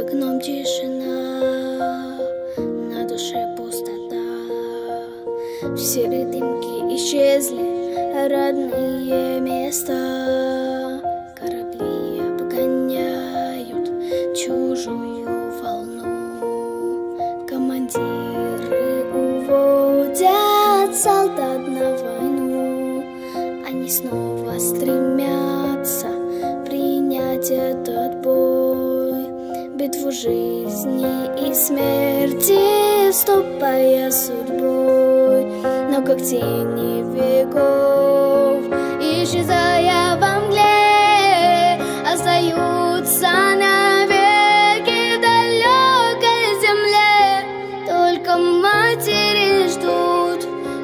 окном тишина, на душе пустота. Все ритмики исчезли, родные места. Корабли обгоняют чужую волну. Командиры уводят солдат на войну. Они снова стремятся принять этот бой, битву жизни и смерти, вступая судьбой. Но как тени веков, исчезая во мгле, остаются навеки в далекой земле. Только матери ждут,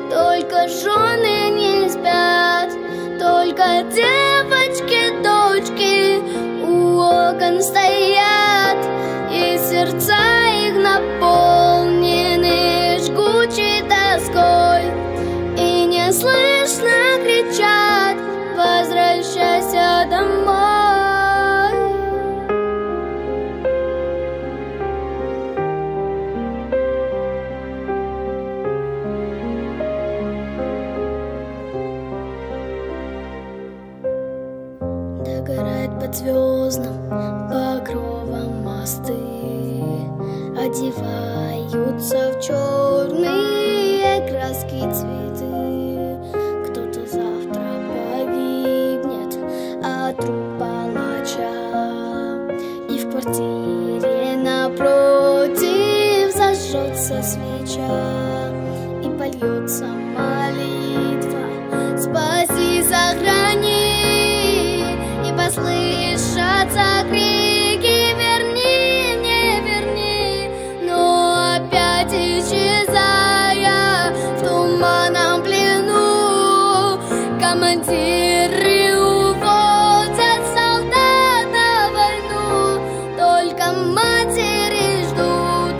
только жены не спят, только девочки, дочки у окон стоят, и сердца их наполнены жгучей тоской, и неслышно кричат: возвращайся домой. Догорает под звездным покровом мосты, одеваются в черные краски цветы. Кто-то завтра погибнет от рук палача, и в квартире напротив зажжется свеча, и польется молитва: спаси, сохрани. Послышатся крики: верни, не верни. Но опять исчезая в туманном плену, командиры уводят солдат на войну. Только матери ждут,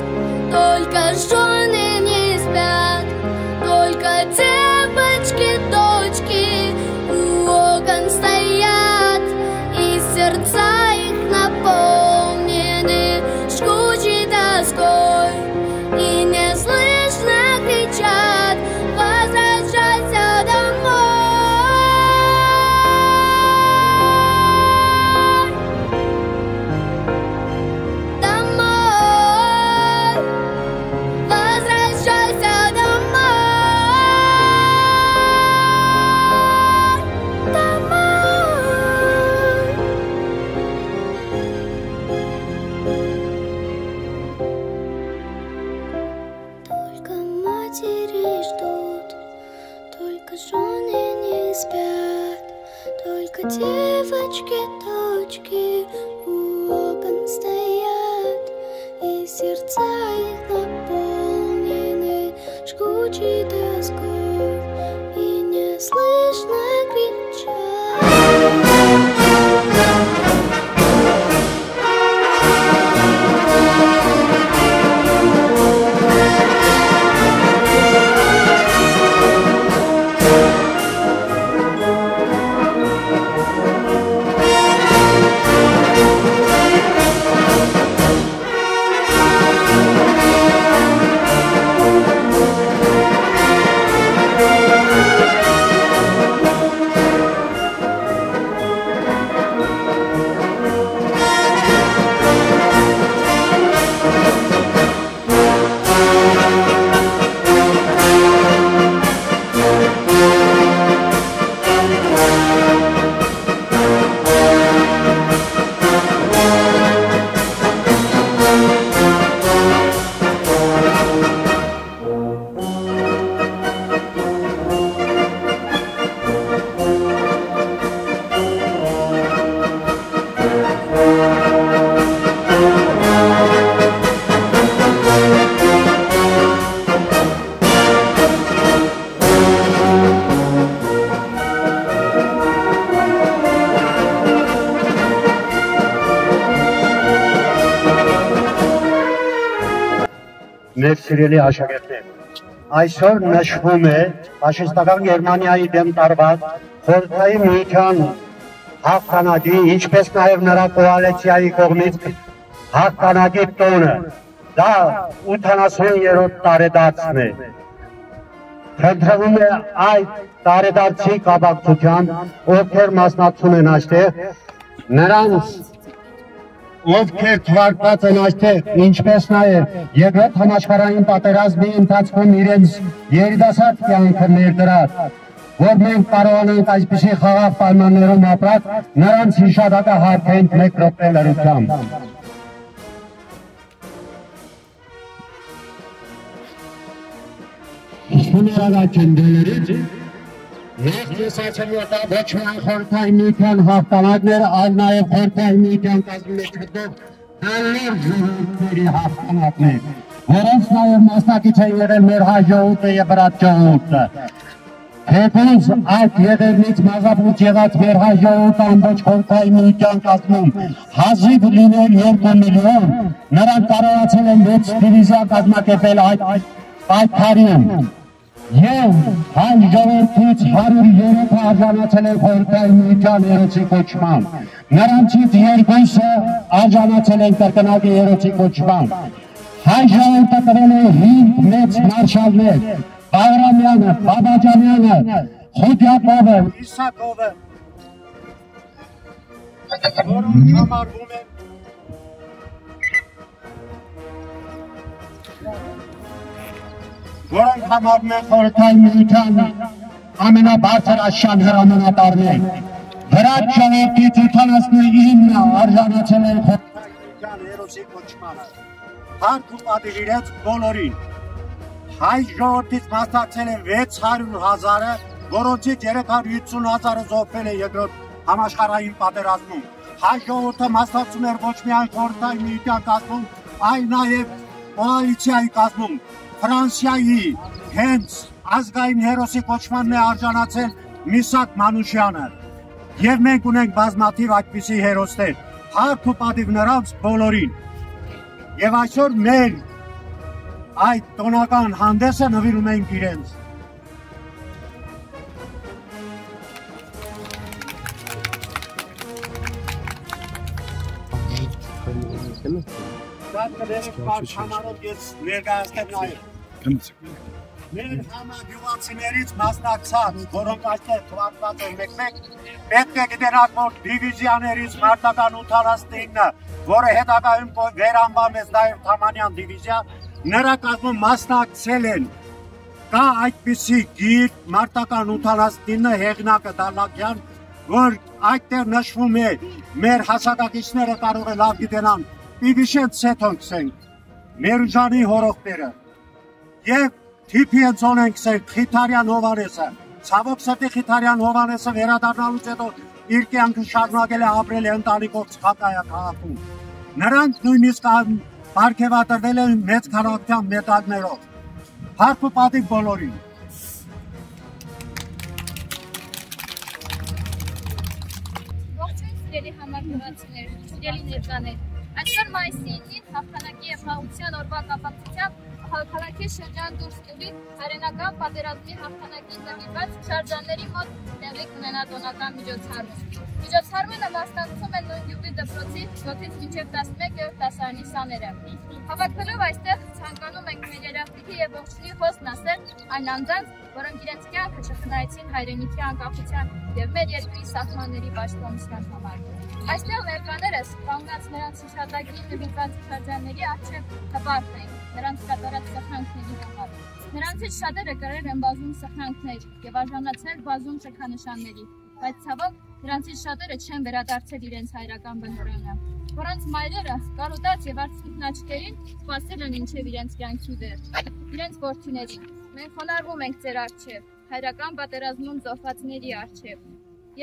только жены не спят, только девочки, дочки у окон стоят, сердца их наполнены жгучей тоской, и неслышно кричат: возвращайся домой. Домой, возвращайся домой. Матери ждут, только жены не спят, только девочки, дочки у окон стоят, и сердца их наполнены жгучей тоской, и неслышно кричат. Մեր սիրելի աշակերտներ, այսօր նշվում է ֆաշիստական Գերմանիայի դեմ տարված խորհրդային միության հաղթանակի, ինչպես նաև նրա կոալիցիայի կողմից հաղթանակի տոնը, դա 83-րդ տարեդարձն է։ Խնդրվում է այդ տարեդարձի կապակցությամբ, ովքեր մասնակցում են այստեղ, նրանց ովքեր թվարկված են այստեղ, ինչպես նաև երկրորդ համաշխարհային պատերազմի ընթացքում իրենց երիտասարդ կյանքը ներդրած, որ մենք կարողանանք այսպիսի խաղաղ պայմաններում ապրած, նրանց հիշատակը հարթենք 1 րոպե լռությամբ։ Շնորհակալ դերերից Ես ասացել որ դա ոչ միայն խորհրդային միության հաղթանակները, այլ նաև խորհրդային միության կազմի մեջ գտնող բոլոր ժողովուրդների հաղթանակներ, որոնց նաև մասնակից է եղել մեր հայ ժողովուրդը եւ վրաց ժողովուրդը։ Թեպետ այդ եղերնից մազապուտ եղած մեր հայ ժողովուրդը ամբողջ խորհրդային միության կազմում հազիվ լինել 2 միլիոն, նրանք կարողացել են 6 դիվիզիա կազմակերպել այդ պայքարում։ Եվ հայ ժողովրդից 103-ը արժանացել են խորհրդային միության հերոսի կոչման։ Նրանցից 2-ը արժանացել են կրկնակի հերոսի կոչման։ Հայ ժողովուրդը տվել է 5 մեծ մարշալներ՝ Բաղրամյանը, Բաբաջանյանը, Խոդյակովը, Իսակովը, որոնք համարվում են որոնք համարվում են խորհրդային միության ամենաբարձր աշան հրամանատարներ։ Վրաց ժողովրդից 79-ը արժանացել են խորհրդային միության հերոսի կոչմանը։ Հարկ ու պատիվ իրենց բոլորին։ Հայ ժողովրդից մասնակցել են 600,000-ը, որոնցից 350,000-ը զոհվել է երկրորդ համաշխարհային պատերազմում։ Հայ ժողովուրդը մասնակցում էր ոչ միայն խորհրդային միության կազմում, այլ նաև կոալիցիայի կազմում։ Ֆրանսիայի հենց ազգային հերոսի կոչմանն է արժանացել Միսակ Մանուշյանը։ Եվ մենք ունենք բազմաթիվ այդպիսի հերոսներ, հարկ ու պատիվ նրանց բոլորին։ Եվ այսօր մեր այդ տոնական հանդեսը նվիրում ենք իրենց։ Շատ կդերեք պարկ համարով ես ներգայացնեմ նաև։ Մեր համագյուղացիներից մասնակցած, որոնք այստեղ թվարկված են մեկ-մեկ, պետք է գիտենաք, որ դիվիզիաներից մարտական 89-ը, որը հետագայում վերանվանվեց նաև Թամանյան դիվիզիա, նրա կազմում մասնակցել են։ Կա այդպիսի գիրք մարտական 89 հեղինակը Դալլակյան, որ այդտեղ նշվում է մեր հասակակիցները կարող է լավ գիտենան Պիվիշեն Ցեթոն քսենք, Մերուժանի հորողները և Թիփիենցոն են քսենք Խիթարյան Հովանեսը, ցավոք սրտի Խիթարյան Հովանեսը վերադառնալուց հետո իր կյանքը շարունակել է ապրել է ընտանիքով Սփակայա քաղաքում։ Նրանք նույնիսկ պարգևատրվել են մեծ քանակությամբ մեդալներով։ Հարկ ու պատիվ բոլորին։ Ողջույն սիրելի համագյուղացիներ, սիրելի ներկաներ։ Այսօր մայիսի 9-ին հաղթանակի եւ խաղաղության օրվա կապակցությամբ քաղաքի շրջան դուրս գյուղի հայրենական պատերազմի հաղթանակին նվիրված շրջանների մոտ տեղի կունենա տոնական միջոցառում։ Միջոցառմանը մասնակցում են նույն գյուղի դպրոցի 7-ից մինչև 11-րդ դասարանի սաները։ Հավաքվելով այստեղ ցանկանում ենք մեր երախտիկի եւ ողջունի խոսքն ասել այն անձանց, որոնք իրենց կյանքը չխնայեցին հայրենիքի անկախության եւ մեր երկրի սահմանների պաշտպանության համար։ Այստեղ ներկաներս կանգնած նրանց հիշատակին նվիրված շրջանների առջև հպարտ են, նրանց կատարած սխրանքների համար։ Նրանցից շատերը կրել են բազում սխրանքներ եւ արժանացել բազում շքանշանների, բայց ցավոք նրանցից շատերը չեն վերադարձել իրենց հայրական բնօրյանը, որոնց մայրերը կարոտած եւ արցունքն աչքերին սպասել են ինչեւ իրենց կյանքի վերջ, իրենց որդիներին։ Մենք խոնարհվում ենք ձեր առջև, հայրական պատերազմում զոհվածների առջև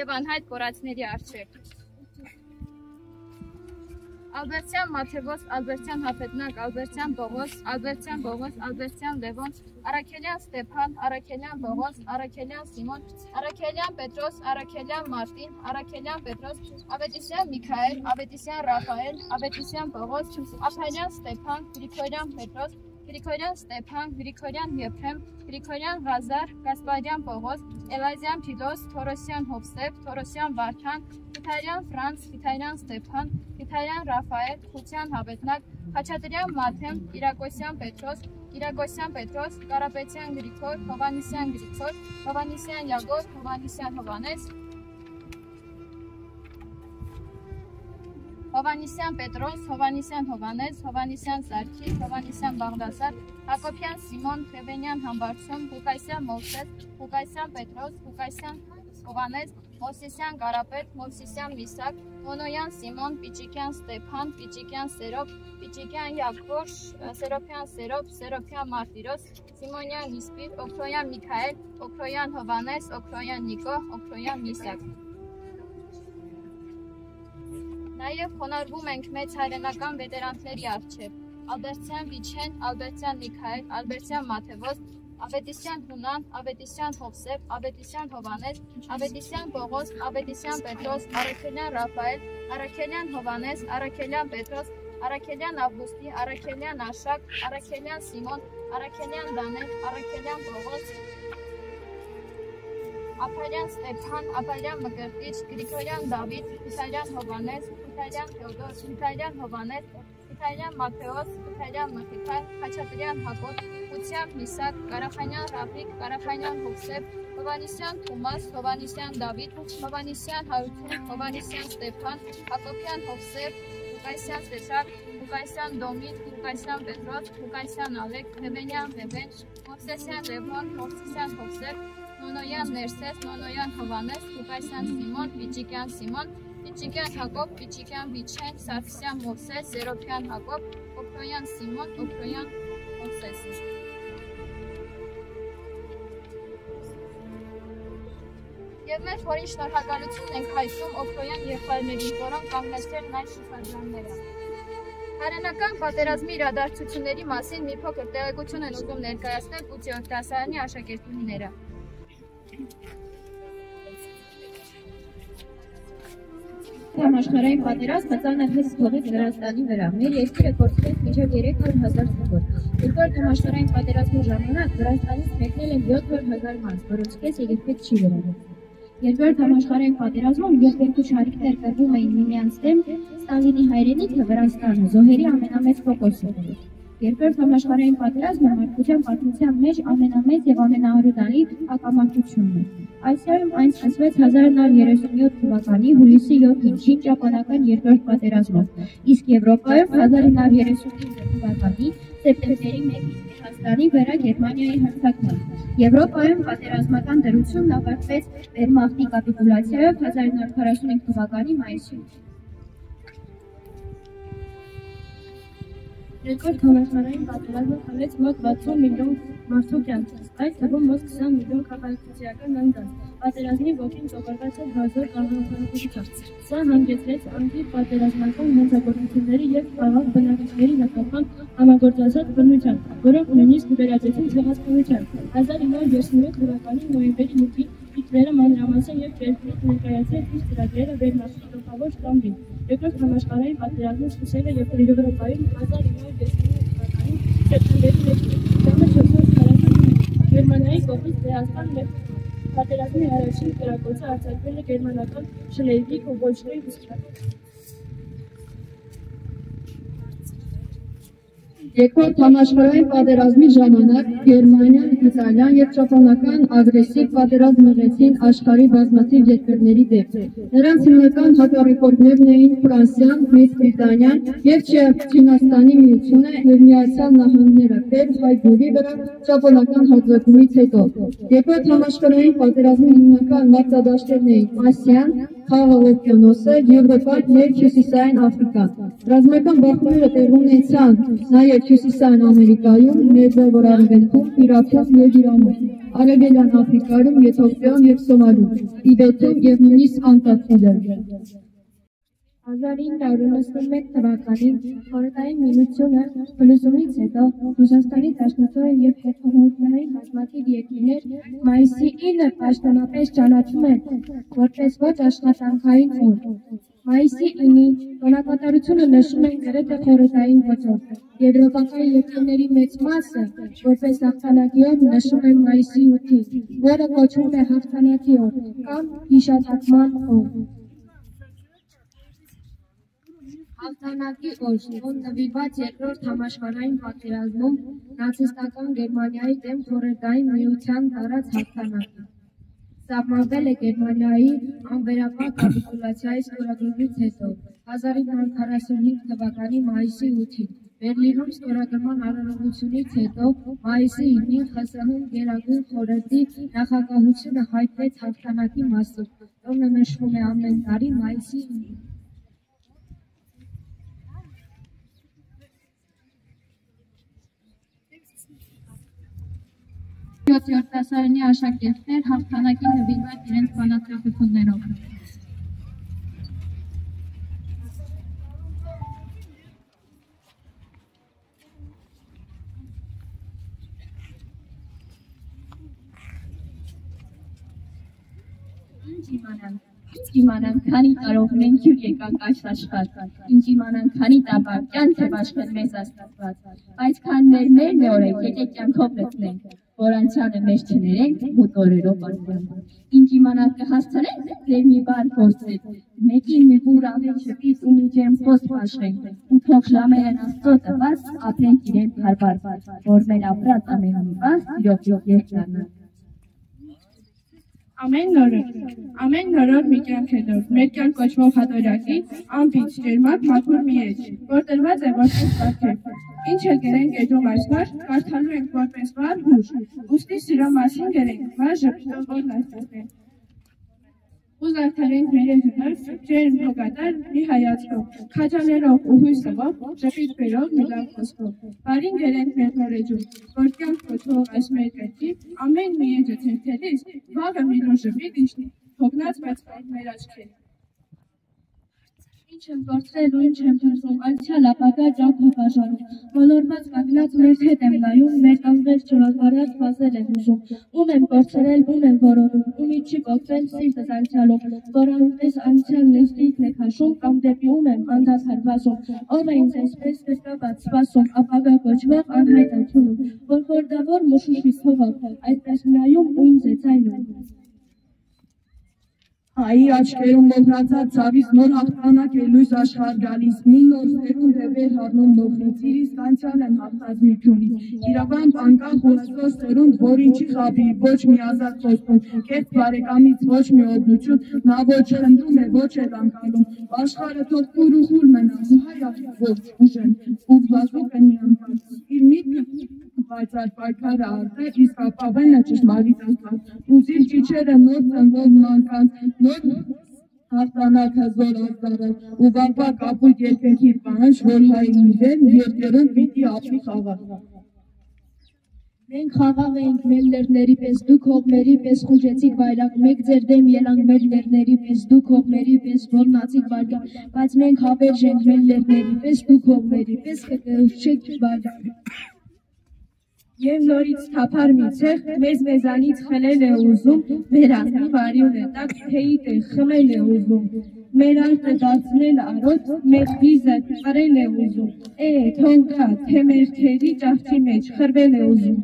եւ անհայտ կորածների առջև։ Ալբերտյան Մաթևոս, Ալբերտյան Հապետնակ, Ալբերտյան Պողոս, Ալբերտյան Պողոս, Ալբերտյան Լևոն, Արաքելյան Ստեփան, Արաքելյան Պողոս, Արաքելյան Սիմոն, Արաքելյան Պետրոս, Արաքելյան Մարտին, Արաքելյան Պետրոս, Ավետիսյան Միքայել, Ավետիսյան Ռաֆայել, Ավետիսյան Պողոս, Ափայլյան Ստեփան, Գրիգորյան Պետրոս, Գրիգորյան Ստեփան, Գրիգորյան Եփրեմ, Գրիգորյան Ղազար, Գասպարյան Պողոս, Էլազյան Փիլոս, Թորոսյան Հովսեփ, Թորոսյան Վարդան, Քիթարյան Ֆրանց, Քիթարյան Ստեփան, Քիթարյան Ռաֆայել, Խուցյան Հավետնակ, Խաչատրյան Մաթեմ, Կիրակոսյան Պետրոս, Կարապետյան Գրիգոր, Հովանեսյան Գրիգոր, Հովանեսյան Յագոր, Հովանեսյան Հովանես, Հովանեսյան Պետրոս, Հովանեսյան Հովանես, Հովանեսյան Սարգիս, Հովանեսյան Բաղդասար, Հակոբյան Սիմոն, Խևենյան Համբարձում, Ղուկասյան Մովսես, Ղուկասյան Պետրոս, Ղուկասյան Հովանես, Մովսեսյան Կարապետ, Մովսեսյան Միսակ, Մոնոյան Սիմոն, Պիչիկյան Ստեփան, Պիչիկյան Սերոբ, Պիչիկյան Յակոբ, Սերոփյան Սերոբ, Սերոփյան Մարտիրոս, Սիմոնյան Իսպիր, Օքրոյան Միքայել, Օքրոյան Հովանես, Օքրոյան Նիկո, Օքրոյան Միսակ։ Նաև խոնարհվում ենք մեծ հայրենական վետերանների առջև՝ Ալբերտյան Վիչեն, Ալբերտյան Միքայել, Ալբերտյան Մաթևոս, Ավետիսյան Հունան, Ավետիսյան Հովսեփ, Ավետիսյան Հովանես, Ավետիսյան Պողոս, Ավետիսյան Պետրոս, Արաքելյան Ռաֆայել, Արաքելյան Հովանես, Արաքելյան Պետրոս, Արաքելյան Ավգուստի, Արաքելյան Աշակ, Արաքելյան Սիմոն, Արաքելյան Դանել, Արաքելյան Պողոս, Ափարյան Ստեփան, Ափարյան Մկրտիչ, Գրիգորյան Դավիթ, Քիթարյան Հովանես, Քիթարյան Թեոդոս, Քիթարյան Հովանես, Քիթարյան Մաթեոս, Քիթարյան Մխիթար, Խաչատրյան Հակոբ, Խուցյան Միսակ, Կարախանյան Ռաֆիկ, Կարախանյան Հովսեփ, Հովանեսյան Թումաս, Հովանեսյան Դավիթ, Հովանեսյան Հարություն, Հովանեսյան Ստեփան, Հակոբյան Հովսեփ, Ղուկասյան Սեշակ, Ղուկասյան Դոմիտ, Ղուկասյան Պետրոս, Ղուկասյան Ալեկ, Հևենյան Հևեն, Մովսեսյան Լևոն, Մովսեսյան Հովսեփ, Նոնոյան Ներսես, Նոնոյան Հովանես, Ղուկասյան Սիմոն, Պիչիկյան Սիմոն, Պիչիկյան Հակոբ, Պիչիկյան Վիչեն, Սարգսյան Մովսես, Սերոփյան Հակոբ, Օքրոյան Սիմոն, Օքրոյան Մովսես։ Եվ մեր խորին շնորհակալությունն ենք հայտնում Օքրոյան եղբայրներին, որոնք կանգնեցրել են այս շրջանները։ Հայրենական պատերազմի իրադարձությունների մասին մի փոքր տեղեկություն են ուզում ներկայացնել 8-րդ դասարանի աշակերտուհիները։ Համաշխարհային պատերազմը ծանր հեզ թողեց Վրաստանի վրա։ Մեր երկիրը կորցրեց մինչև 300,000 զինվոր։ Երկրորդ համաշխարհային պատերազմի ժամանակ Վրաստանից մեկնել են 700,000 մարդ, որոնց կեսը երբեք չի վերադարձել։ Երկրորդ համաշխարհային պատերազմում երբ երկու շարիկներ կռվում էին միմյանց դեմ, Ստալինի հայրենիքը Վրաստանը զոհերի ամենամեծ ֆոկուսը էր։ Երկրորդ համաշխարհային պատերազմը մարդկության պատմության մեջ ամենամեծ եւ ամենաարդարի հակամարտությունն է։ Ասիայում այն սկսվեց 1937 թվականի հուլիսի 7-ին շին-ճապոնական երկրորդ պատերազմով, իսկ Եվրոպայում 1939 թվականի սեպտեմբերի 1-ին Չեխաստանի վրա Գերմանիայի հարձակմամբ։ Եվրոպայում պատերազմական դրությունն ավարտվեց Վերմախտի կապիտուլյացիայով 1945 թվականի մայիսին։ Երկրորդ համաշխարհային պատերազմը խլեց մոտ 60 միլիոն մարդու կյանքից, այդ թվում մոտ 20 միլիոն քաղաքացիական անձանց։ Պատերազմի ոգին ծովացած էր հազար կանխարգելությամբ։ Սա հանգեցրեց անգիր պատերազմական հանցագործությունների և խաղաղ բնակիչների նկատմամբ համագործակցված բռնության, որոնք նույնիսկ վերածվեցին ցեղասպանության։ 1937 թվականի նոյեմբերի 8-ին Հիտլերը մանրամասն և Բերլինից ներկայացրեց իր ծրագրերը Վերմախտի գլխավոր շտաբին։ Երկրորդ համաշխարհային պատերազմը սկսել է Եվրոպայում 1939 թվականի սեպտեմբերի 1-ին, ժամը 4:40-ին Գերմանիայի կողմից Լեհաստան մեկնեց։ Պատերազմի առաջին կրակոցը արձակվել է գերմանական Շլեզվիգ ու Բոլշևիկ Երկրորդ համաշխարհային պատերազմի ժամանակ Գերմանիան, Իտալիան և ճապոնական ագրեսիվ պատերազմ մղեցին աշխարհի բազմաթիվ երկրների դեմ։ Նրանց հիմնական հակառակորդներն էին Ֆրանսիան, Մեծ Բրիտանիան և Չինաստանի միությունը և Միացյալ Նահանգները Պերլ Հարբորի վրա ճապոնական հարձակումից հետո։ Երկրորդ համաշխարհային պատերազմի հիմնական մարտադաշտերն էին Ասիան, Խաղաղ օվկիանոսը, Եվրոպան և Հյուսիսային Աֆրիկան։ Ռազմական բախումները տեղի ունեցան նաև Հյուսիսային Ամերիկայում, Մերձավոր Արևելքում, Իրաքում և Իրանում, Արևելյան Աֆրիկայում, Եթովպիայում և Սոմալիում, Տիբեթում և նույնիսկ Անտարկտիդայում։ 1991 թվականին խորհրդային միությունը փլուզումից հետո Ռուսաստանի Դաշնությունը և հետխորհրդային բազմաթիվ երկրներ մայիսի 9-ը պաշտոնապես ճանաչում են որպես ոչ աշխատանքային օր։ Մայիսի 9-ի տոնակատարությունը նշում են գրեթե խորհրդային ոճով։ Եվրոպական երկրների մեծ մասը, որպես հաղթանակի օր, նշում են մայիսի 8-ին, որը կոչվում է հաղթանակի օր կամ հիշատակման օր։ Հաղթանակի օր, ով նվիրված երկրորդ համաշխարհային պատերազմում նացիստական Գերմանիայի դեմ խորհրդային միության տարած հաղթանակը։ Սահմանվել է Գերմանիայի անվերապահ կապիտուլյացիայի ստորագրումից հետո 1945 թվականի մայիսի 8-ին, Բերլինում ստորագրման արարողությունից հետո մայիսի 9-ին ԽՍՀՄ Գերագույն խորհրդի նախագահությունը հայտնեց հաղթանակի մասով, որը նշվում է ամեն տարի մայիսի 9-ին։ 7-րդ դասարանի աշակերտներ հաղթանակին նվիրված իրենց բանաստեղծություններով։ Ինչ իմանանք, քանի տարով մենք հյուր եկանք այս աշխարհ, ինչ իմանանք, քանի տապար կյանք է բաշխել մեզ Աստված, այսքան մեր օրենք եկեք կյանքով լցնենք, որ անցյալը մեզ չներենք, մութ օրերով անցնենք, ինչ իմանանք կհասցնենք, դեր մի բան փորձել, մեկին մի բուր ավել շպից ու մի ջերմ խոսք բաշխենք, ու թող ժամերն Աստծո տված ապրենք իրենք հարբար, որ մեր ապրած ամեն մի բան իրոք երբ դառնանք։ Ամեն նորով մի կյանք է նոր, մեր կյանք կոչվող հատորակի, անպիծ, ջերմակ, մաքուր մի էջ, որ տրված է որպես պարգև։ Ինչ էլ գերենք էջում այսօր, կարդալու ենք որպես վար հուշ, ուստի սիրո մասին գերենք, վար ժպիտով որ լաստացնենք։ Ու զարդարենք մեր հնարս, ջերմ հոգատար մի հայացքով, քաջալերով ու հույսով, ժպիտ բերող մի լավ խոսքով։ Բարին գերենք մեր նորեջում, որ կյանք կոչվող այս մեր կյանքի ամեն մի էջը թերթելիս, վաղը մի լուր ժպիտ իշնի, հոգնած բայց մեր աչքերի։ Ինչ եմ գործել ու ինչ եմ դրսում, անցյալ ապագա ջանքը բաժանում, ոլորված կանգնած մեր հետ եմ նայում, մեր կանգնել չորակարած վազել եմ ուզում, ում եմ կործրել, ում եմ որոնում, ումի չի կոկվել սիրտս անցյալում, որ անպես անցյալ նեստիքն է քաշում, կամ դեպի ում եմ անդադար վազում, ով է ինձ այսպես կրկված սպասում, ապագա կոչվող անհայտ ընդունում, որ խորդավոր մշուշից հողով, այդպես նայում ու ինձ է ցայնում։ Հայի աչքերում մոռացած ցավից նոր հաղթանակ է լույս աշխարհ գալիս, մի նոր սերունդ է վեր հառնում մոխից, իր իսկ անցյալ են հաղթած մի քյունից, իրավամբ անկախ ու հսկող սերունդ, որին չի խաբի, ոչ մի ազատ խոսքում, կերտ բարեկամից ոչ մի օգնություն, նա ոչ խնդրում է, ոչ էլ անկալում, աշխարհը թող կուր ու խուլ մնա, ու հայ ողջ ուժեն, ու վազուկ է մի անգամ, իր միտքը պայծառ պայքարը արդեն, իսկ ապավենը ճշմարիտ անցած, ուզիլ ճիչերը նոր ծնվող մանկանց, նոր հաղթանակը զոր ազդարը, ու վաղվա կապույտ երկնքի պանջ, որ հային իրեն երկերում պիտի ապրի խաղաղ։ Մենք խաղաղ էինք մեր լեռների պես, դուք հողմերի պես խուժեցիք վայրակ, մեկ ձեր դեմ ելանք մեր լեռների պես, դուք հողմերի պես ոռնացիք վայրակ, բայց մենք հավերժ ենք մեր լեռների պես, դուք հողմերի պես կկրշեք վայրակ։ Եվ նորից թափար մի ցեղ, մեզանից խլել է ուզում, մեր անձի վարյուն է, տակ թեիտ է, խմել է ուզում, մեր արտը դարձնել արոտ, մեր վիզը կարել է ուզում, թող գա, թե մեր թերի ճախճի մեջ խրվել է ուզում։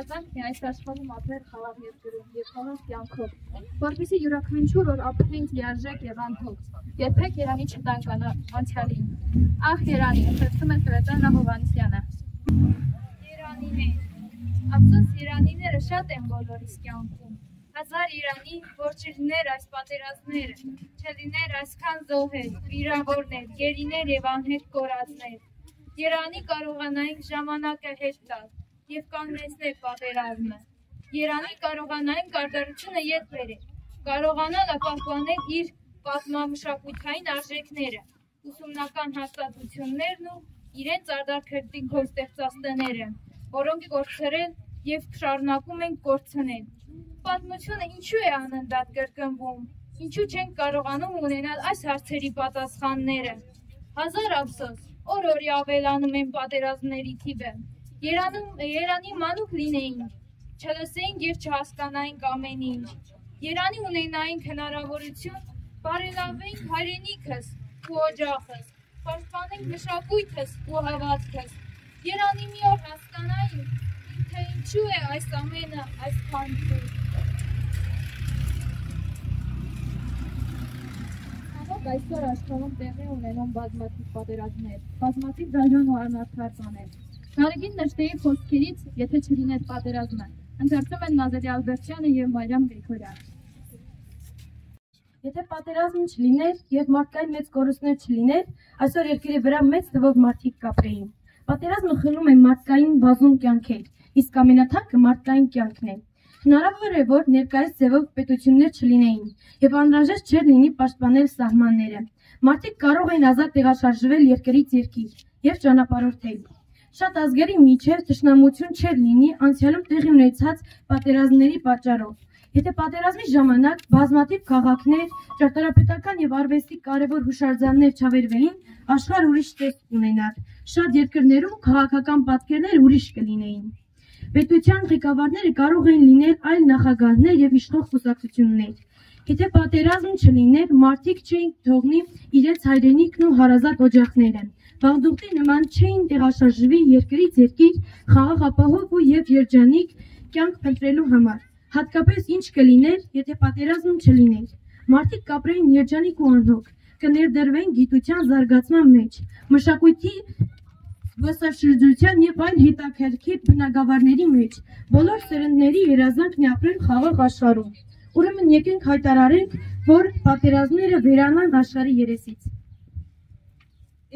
պատրաստանք մի այս աշխարհում ապրել խաղաղ երկրում եւ խաղաղ կյանքով, որպեսզի յուրաքանչյուր օր ապրենք լիարժեք եւ անթոք, երբեք Երանի չտանք անցյալին։ Ախ Երանի, ընթերցում է Սուրեթան Հովհաննիսյանը։ Երանիներ, ափսոս Երանիները շատ են բոլորիս կյանքում։ Հազար Երանի, որ չլիներ այս պատերազմները, չլիներ այսքան զոհեր, վիրավորներ, գերիներ եւ անհետ կորածներ։ Երանի կարողանայինք ժամանակը հետ տալ եւ կանգնեցնել պատերազմը։ Երանի կարողանայինք արդարությունը ետ բերել, կարողանալ պահպանել իր պատմամշակութային արժեքները, ուսումնական հաստատություններն ու իրենց արտաքրտին գործեղծած տները, որոնք կորցրել եւ շարունակում են կորցնել։ Պատմությունը ինչու է անընդհատ կրկնվում, ինչու չենք կարողանում ունենալ այս հարցերի պատասխանները։ Հազար ափսոս, օր-օրի ավելանում են պատերազմների թիվը։ Երանի մանուկ լինեինք, չլսեինք եւ չհասկանայինք ամեն ինչ։ Երանի ունենայինք հնարավորություն բարելավեինք հայրենիքս ու օջախս, պաշտպանենք մշակույթս ու հավատքս։ Երանի մի օր հասկանայինք, թե ինչու է այս ամենը այսքան դժվար։ Այսօր աշխարհում տեղի ունենում բազմաթիվ պատերազմներ, բազմաթիվ դաժան ու անարդար բաներ։ Նարեկին Նժդեի խոսքերից, եթե չլիներ պատերազմը, ընթերցում են Նազելի Ալբերտյանը եւ Մարիամ Գրիգորյանը։ Եթե պատերազմը չլիներ եւ մարդկային մեծ կորուստներ չլիներ, այսօր երկրի վրա մեծ թվով մարդիկ կապրեին։ Պատերազմը խլում է մարդկային բազում կյանքեր, իսկ ամենաթանկը մարդկային կյանքն է։ Հնարավոր է, որ ներկայիս ձևով պետություններ չլինեին եւ անհրաժեշտ չէր լինի պաշտպանել սահմանները։ Մարդիկ կարող էին ազատ տեղաշարժվել երկրից երկիր եւ ճանապարհորդել։ Շատ ազգերի միջև թշնամություն չէր լինի անցյալում տեղի ունեցած պատերազմների պատճառով։ Եթե պատերազմի ժամանակ բազմաթիվ քաղաքներ, ճարտարապետական եւ արվեստի կարևոր հուշարձաններ չավերվեին, աշխարհը ուրիշ տեսք ունենար։ Շատ երկրներում քաղաքական պատկերներ ուրիշ կլինեին։ Պետության ղեկավարները կարող էին լինել այլ նախագահներ եւ իշխող կուսակցություններ։ Եթե պատերազմ չլիներ, մարդիկ չէին թողնի իրենց հայրենիքն ու հարազատ օջախները։ Վաղդուղտի նման չէին տեղաշարժվի երկրից երկիր խաղաղ ապահով ու եւ երջանիկ կյանք փնտրելու համար։ Հատկապես ինչ կլիներ, եթե պատերազմ չլիներ։ Մարդիկ կապրեին երջանիկ ու անհոգ, կներդրվեին գիտության զարգացման մեջ, մշակույթի զբոսաշրջության եւ այլ հետաքրքիր բնագավառների մեջ, բոլոր սերնդների երազանքն է ապրել խաղաղ աշխարհում։ Ուրեմն եկենք հայտարարենք, որ պատերազմները վերանան աշխարհի երեսից։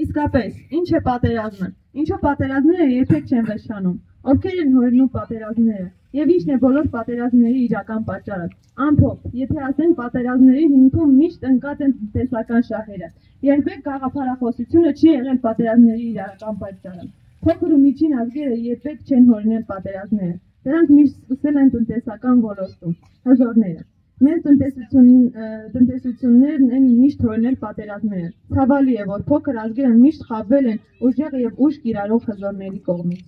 Իսկապես, ինչ է պատերազմը։ Ինչու պատերազմները երբեք չեն վերջանում։ Ովքեր են հորինում պատերազմները։ Եվ ինչն է բոլոր պատերազմների իրական պատճառը։ Ամփոփ, եթե ասենք պատերազմների հիմքում միշտ ընկած են տեսական շահերը։ Երբեք գաղափարախոսությունը չի եղել պատերազմների իրական պատճառը։ Փոքր ու միջին ազգերը երբեք չեն հորինել պատերազմները։ Դրանք միշտ սկսել են տնտեսական ոլորտում, հզորները։ Մեր տնտեսություններն են միշտ հորինել պատերազմները։ Ցավալի է, որ փոքր ազգերը միշտ խաբվել են ուժեղ եւ ուժ կիրառող հզորների կողմից։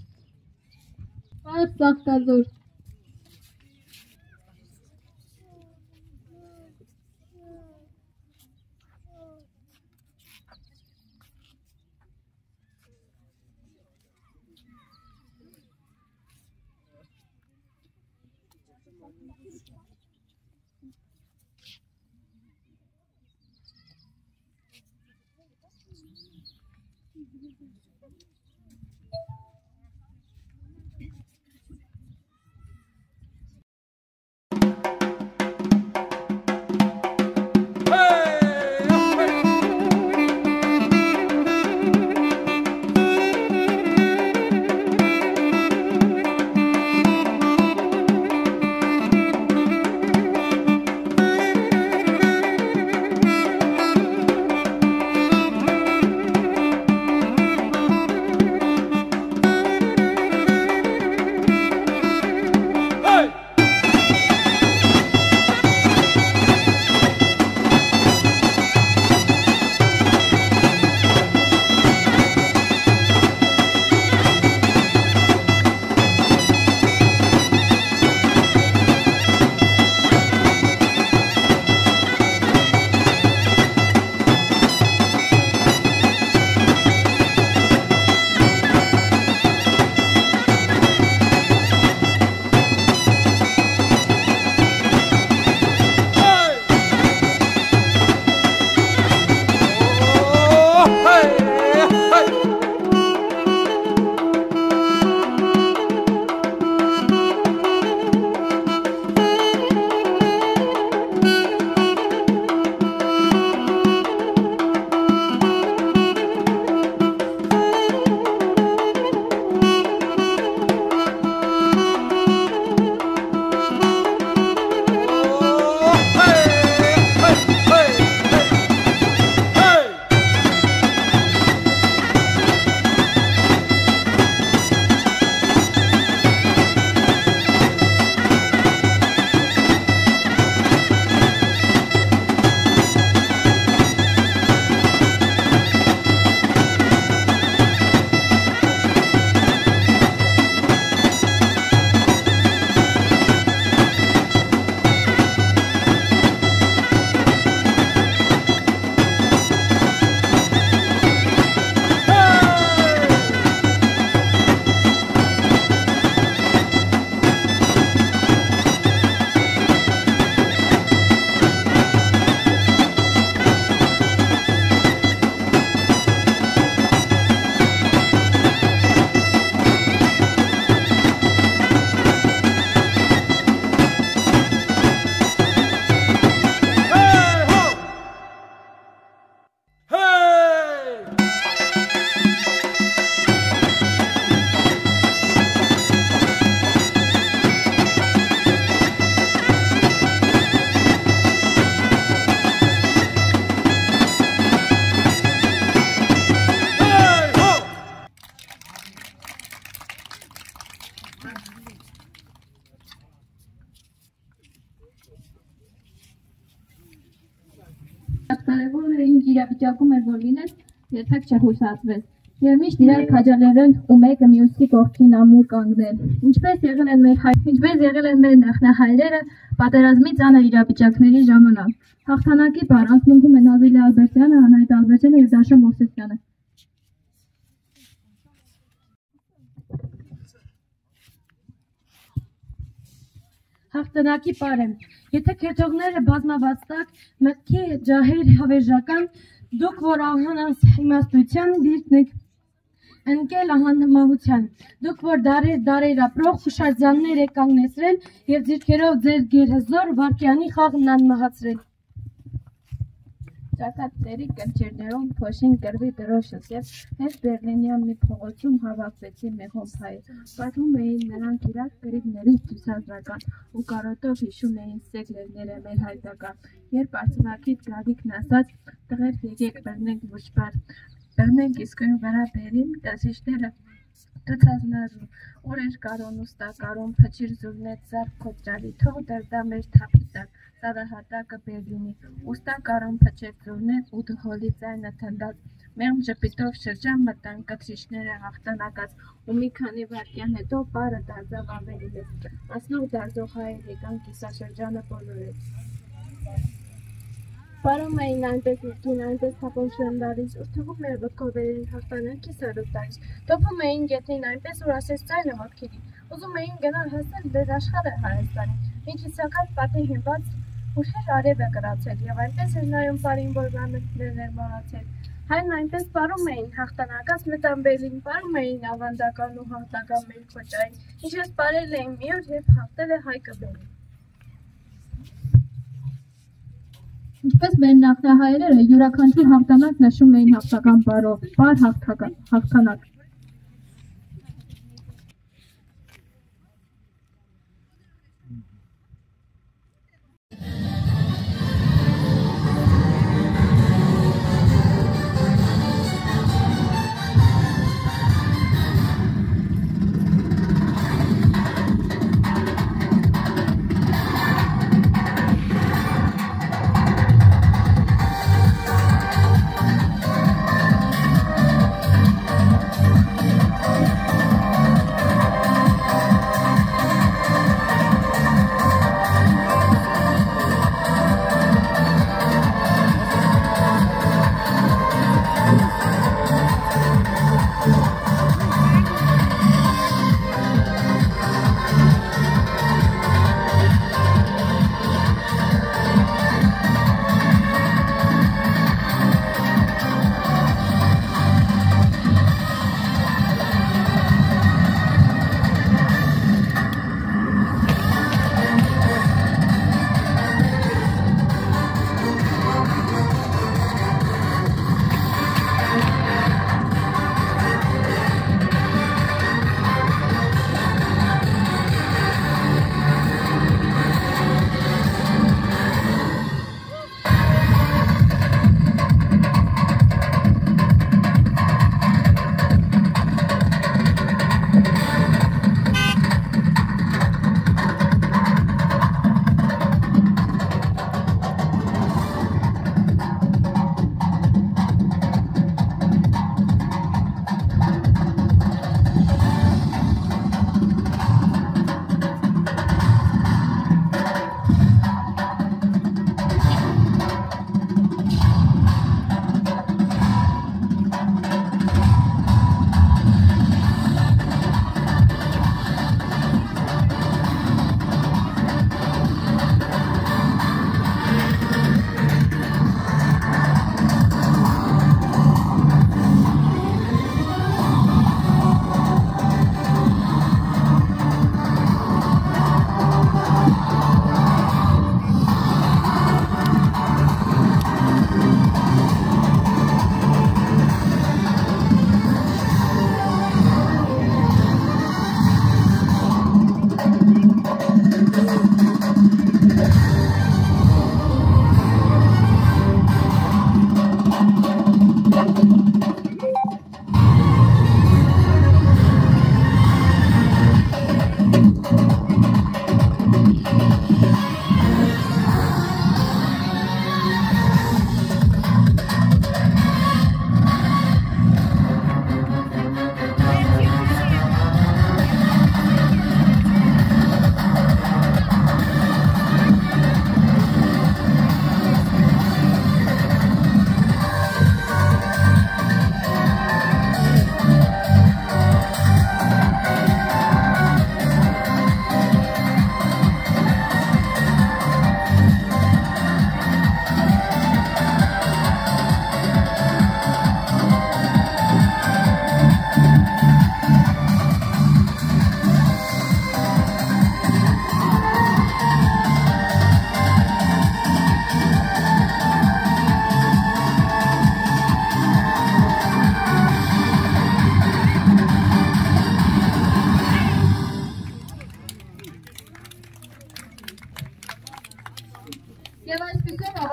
Սաղկազոր Կարևորը ինչ իրավիճակում էր, որ լինես, երբեք չհուսացվես։ Եվ միշտ իրար քաջալերել ու մեկը մյուսի կողքին ամուր կանգնել։ Ինչպես եղել են մեր նախնահայրերը պատերազմի ծանր իրավիճակների ժամանակ։ Հաղթանակի բառ ասնունգում են Ազիլե Ալբերտյանը, Անահիտ Ալբերտյանը և Դաշա Մովսեսյանը։ Հաղթանակի պարեմ, եթե քերթողները բազմավաստակ, մտքի ջահեր հավերժական, դուք որ ահանաս իմաստության դիրքն եք ընկել ահանմահության, դուք որ դարեր ապրող խուշարձաններ եք կանգնեցրել և ձիրքերով ձեր գերհզոր վարկյանի խաղն անմահացրել։ Ճակատների կնճիռներում փոշին կրվի դրոշս և հենց Բերլինյան մի փողոցում հավաքվեցին մեխոմփայեր։ Պատմում էին նրանք իրար կռիվներից դուսազրական ու կարոտով հիշում էին սեկ լեռները մեր հայկական։ Երբ արցանակից Գավիկն ասաց տղեր եկեք բռնենք վշպար, բռնենք իսկույն վրա բերին կասիչները տցազնազում, ուր էր կարոն ուստա կարոն փչիր զուրնեց զարկ քոտրալի, թող դրդա մեր թափի տակ, ծառահատակը Բերլինի, ուստա կարոն փչեց զուրնեց ու դհոլի ձայնը թնդած, մեղմ ժպիտով շրջան մտան կտրիչները հաղթանակած, ու մի քանի վայրկյան հետո պարը դարձավ ավելի մեծ, անցնող դարձող հայեր եկան կիսաշրջանը բոլորեց։ Պարում էին այնպես ուրկին, այնպես թափոնչում դարից, ուր թվում էր ոտքով էին հաղթանակի սարոտ տարից, տոփում էին գետնին այնպես, որ ասես ծայրը ոտքերի, ուզում էին գնալ հասնել դեր աշխարհը Հայաստանի, մի քիչական պատի հիմված ուժեր արևը կրացել, եւ այնպես էր նայում պարին, որ գամերներն էր մահացել։ Հայրն այնպես պարում էին, հաղթանակած մտան Բերլին, պարում էին ավանդական ու հաղթական մեր քոճային, ինչպես պարել էին մի օր եւ հաղթել է Հայկը Բերլին։ Ինչպես մեր նախնահայրերը յուրաքանչյուր հաղթանակ նշում էին հաղթական բառով, պար հաղթանակ։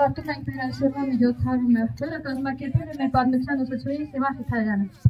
Կարդում ենք մեր այսօրվա միջոցառումը, որը կազմակերպել է մեր պատմության ուսուցչուհի Սևա Խիթարյանը։